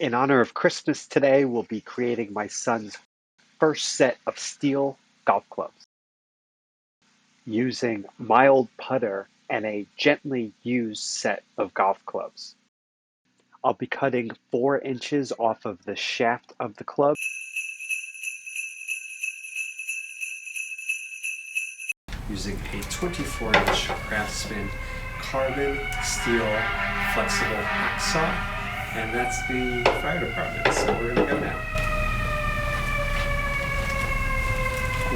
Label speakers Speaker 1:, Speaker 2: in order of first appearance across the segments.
Speaker 1: In honor of Christmas today, we'll be creating my son's first set of steel golf clubs using mild putter and a gently used set of golf clubs. I'll be cutting 4 inches off of the shaft of the club using a 24-inch Craftsman carbon steel flexible hacksaw, and that's the fire department, so we're gonna go now.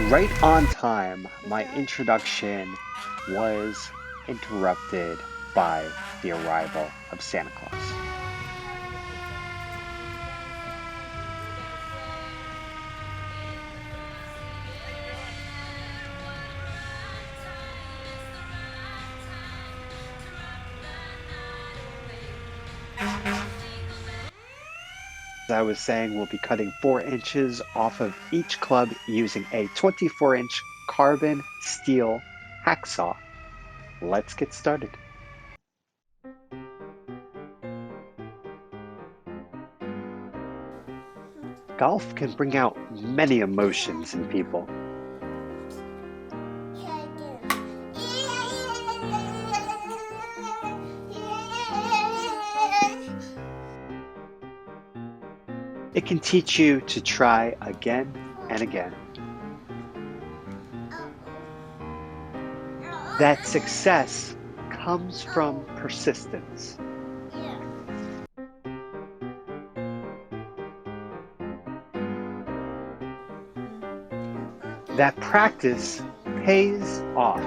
Speaker 1: Right on time, my introduction was interrupted by the arrival of Santa Claus. As I was saying, we'll be cutting 4 inches off of each club using a 24-inch carbon steel hacksaw. Let's get started. Golf can bring out many emotions in people. It can teach you to try again and again. That success comes from persistence. That practice pays off.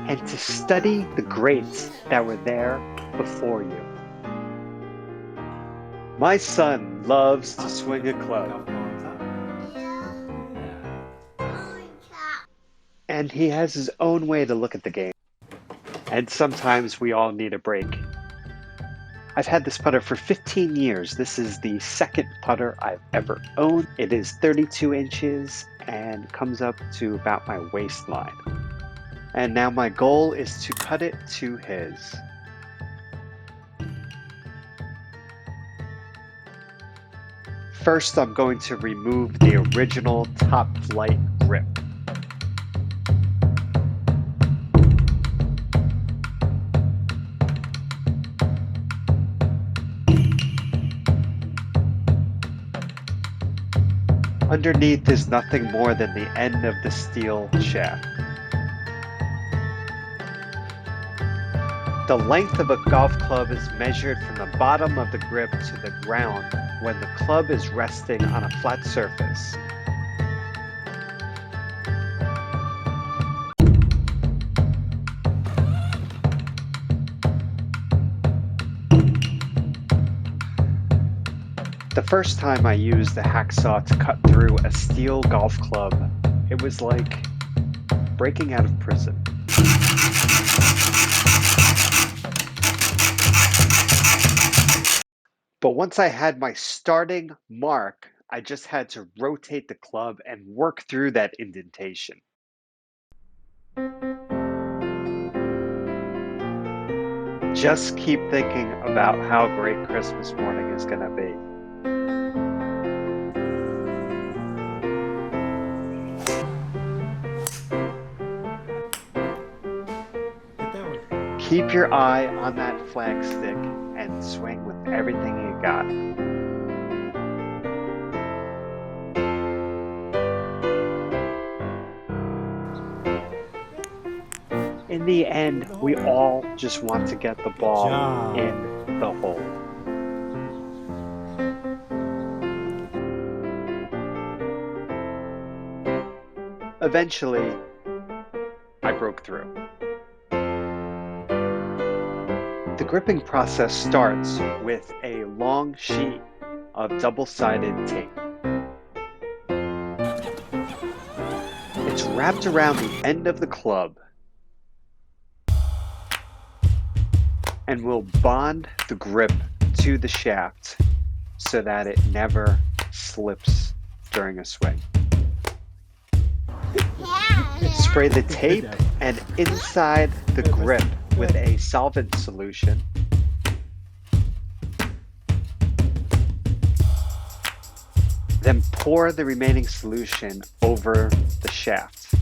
Speaker 1: And to study the greats that were there before you. My son loves to swing a club. And he has his own way to look at the game. And sometimes we all need a break. I've had this putter for 15 years. This is the second putter I've ever owned. It is 32 inches and comes up to about my waistline. And now my goal is to cut it to his. First, I'm going to remove the original top flight grip. Underneath is nothing more than the end of the steel shaft. The length of a golf club is measured from the bottom of the grip to the ground when the club is resting on a flat surface. The first time I used the hacksaw to cut through a steel golf club, it was like breaking out of prison. But once I had my starting mark, I just had to rotate the club and work through that indentation. Just keep thinking about how great Christmas morning is going to be. Keep your eye on that flagstick and swing with everything you got. In the end, we all just want to get the ball in the hole. Eventually, I broke through. The gripping process starts with a long sheet of double-sided tape. It's wrapped around the end of the club and will bond the grip to the shaft so that it never slips during a swing. Spray the tape and inside the grip with a solvent solution. Then pour the remaining solution over the shaft.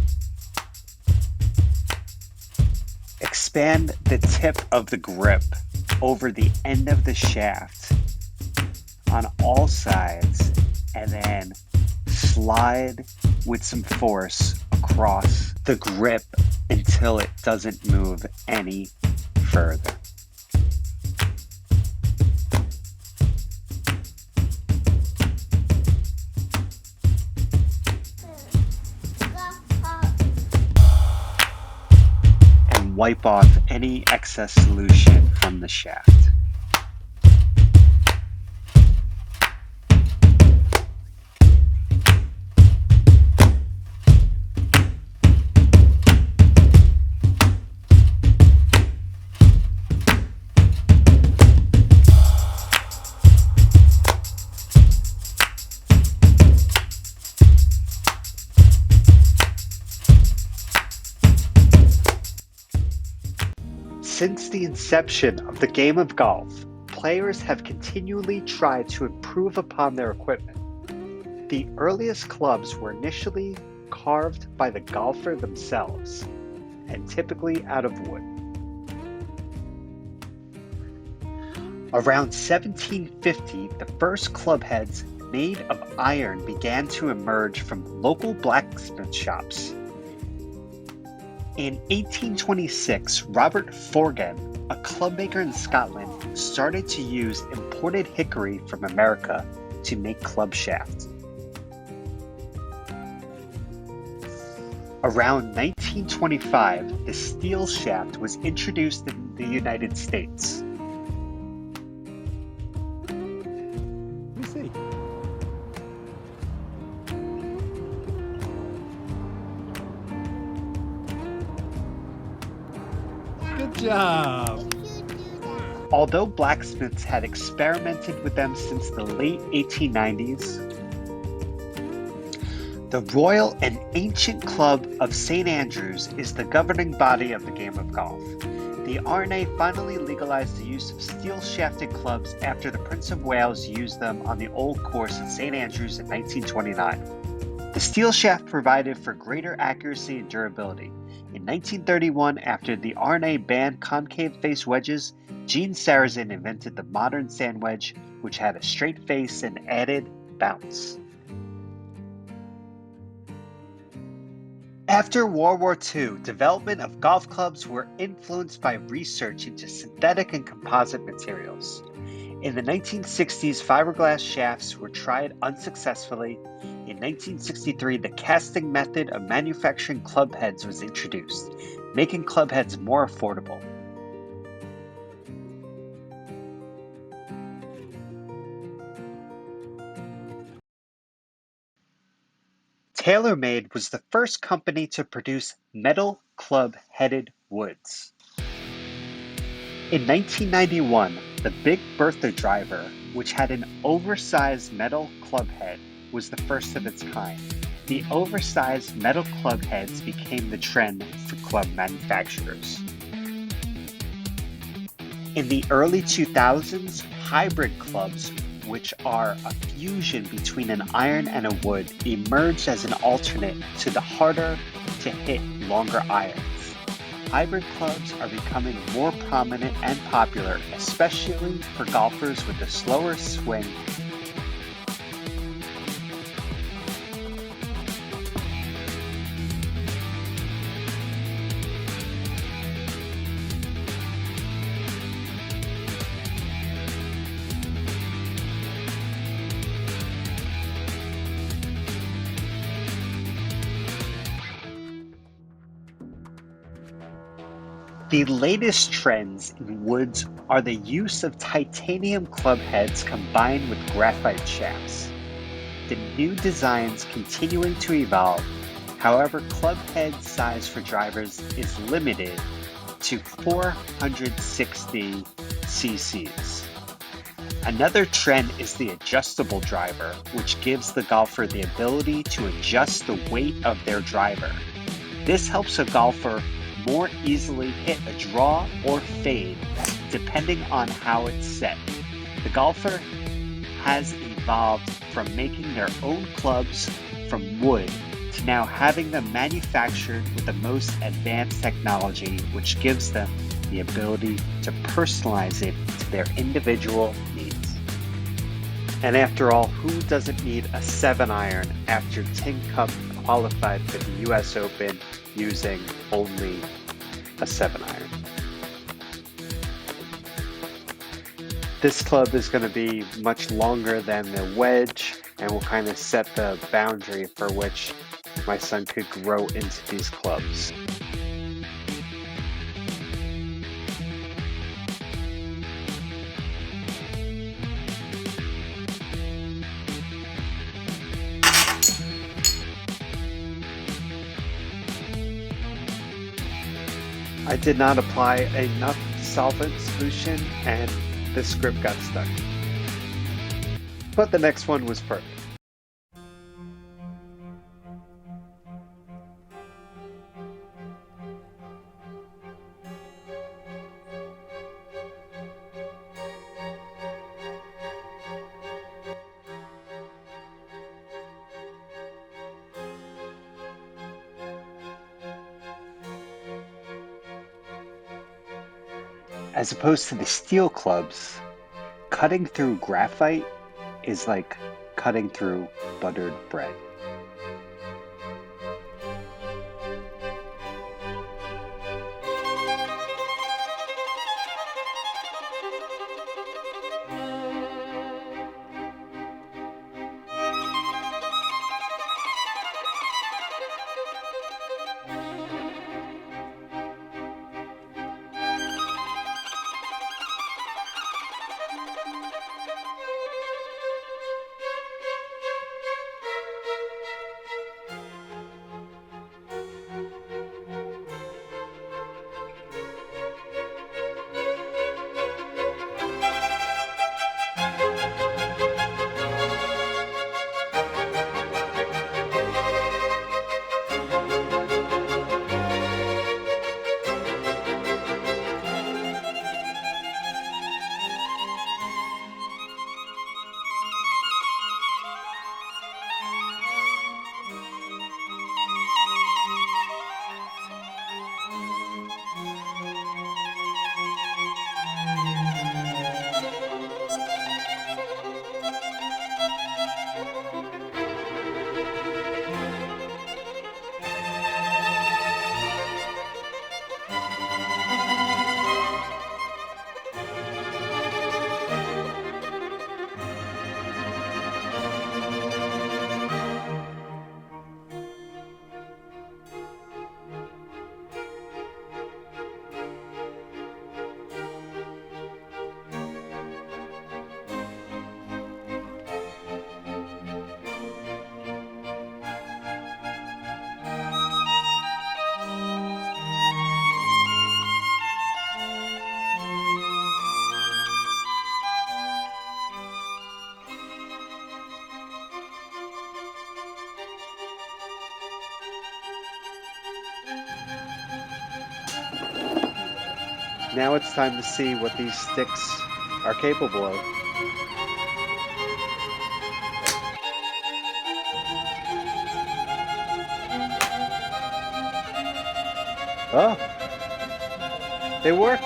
Speaker 1: Expand the tip of the grip over the end of the shaft on all sides and then slide with some force across the grip until it doesn't move any further. And wipe off any excess solution from the shaft. Since the inception of the game of golf, players have continually tried to improve upon their equipment. The earliest clubs were initially carved by the golfer themselves, and typically out of wood. Around 1750, the first club heads made of iron began to emerge from local blacksmith shops. In 1826, Robert Forgan, a club maker in Scotland, started to use imported hickory from America to make club shafts. Around 1925, the steel shaft was introduced in the United States.
Speaker 2: Let me see. Good job.
Speaker 1: Although blacksmiths had experimented with them since the late 1890s, the Royal and Ancient Club of St. Andrews is the governing body of the game of golf. The R&A finally legalized the use of steel-shafted clubs after the Prince of Wales used them on the Old Course at St. Andrews in 1929. The steel shaft provided for greater accuracy and durability. In 1931, after the R&A banned concave face wedges, Gene Sarazen invented the modern sand wedge, which had a straight face and added bounce. After World War II, development of golf clubs were influenced by research into synthetic and composite materials. In the 1960s, fiberglass shafts were tried unsuccessfully. In 1963, the casting method of manufacturing club heads was introduced, making club heads more affordable. TaylorMade was the first company to produce metal club-headed woods. In 1991, the Big Bertha driver, which had an oversized metal club head, was the first of its kind. The oversized metal club heads became the trend for club manufacturers. In the early 2000s, hybrid clubs, which are a fusion between an iron and a wood, emerged as an alternate to the harder to hit longer irons. Hybrid clubs are becoming more prominent and popular, especially for golfers with a slower swing. The latest trends in woods are the use of titanium club heads combined with graphite shafts. The new designs continuing to evolve. However, club head size for drivers is limited to 460 cc's. Another trend is the adjustable driver, which gives the golfer the ability to adjust the weight of their driver. This helps a golfer more easily hit a draw or fade, depending on how it's set. The golfer has evolved from making their own clubs from wood to now having them manufactured with the most advanced technology, which gives them the ability to personalize it to their individual needs. And after all, who doesn't need a 7-iron after Tin Cup qualified for the US Open using only a 7-iron? This club is going to be much longer than the wedge and will kind of set the boundary for which my son could grow into these clubs. I did not apply enough solvent solution and this grip got stuck. But the next one was perfect. As opposed to the steel clubs, cutting through graphite is like cutting through buttered bread. Now it's time to see what these sticks are capable of. Oh, they work.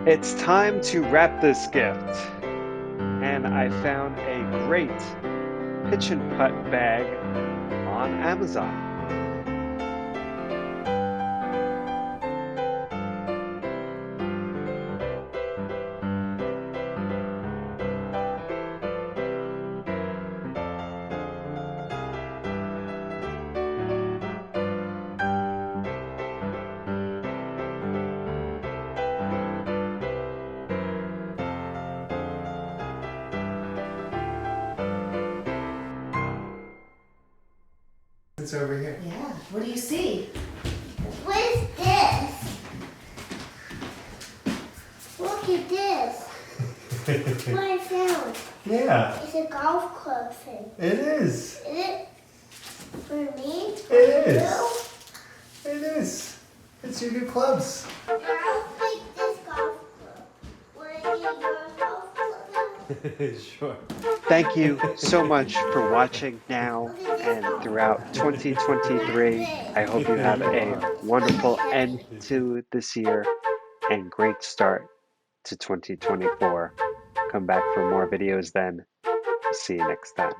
Speaker 1: It's time to wrap this gift. And I found a great pitch and putt bag on Amazon.
Speaker 3: It's over here.
Speaker 4: Yeah. What do you see?
Speaker 5: What is this? Look at this. What I found.
Speaker 3: Yeah,
Speaker 5: It's a golf club thing.
Speaker 3: it is.
Speaker 5: Is it for me?
Speaker 3: It is. It is. It's your new clubs.
Speaker 5: I'll pick this golf club. Want to get your golf club now?
Speaker 3: Sure.
Speaker 1: Thank you so much for watching now and throughout 2023. I hope you have a wonderful end to this year and great start to 2024. Come back for more videos then. See you next time.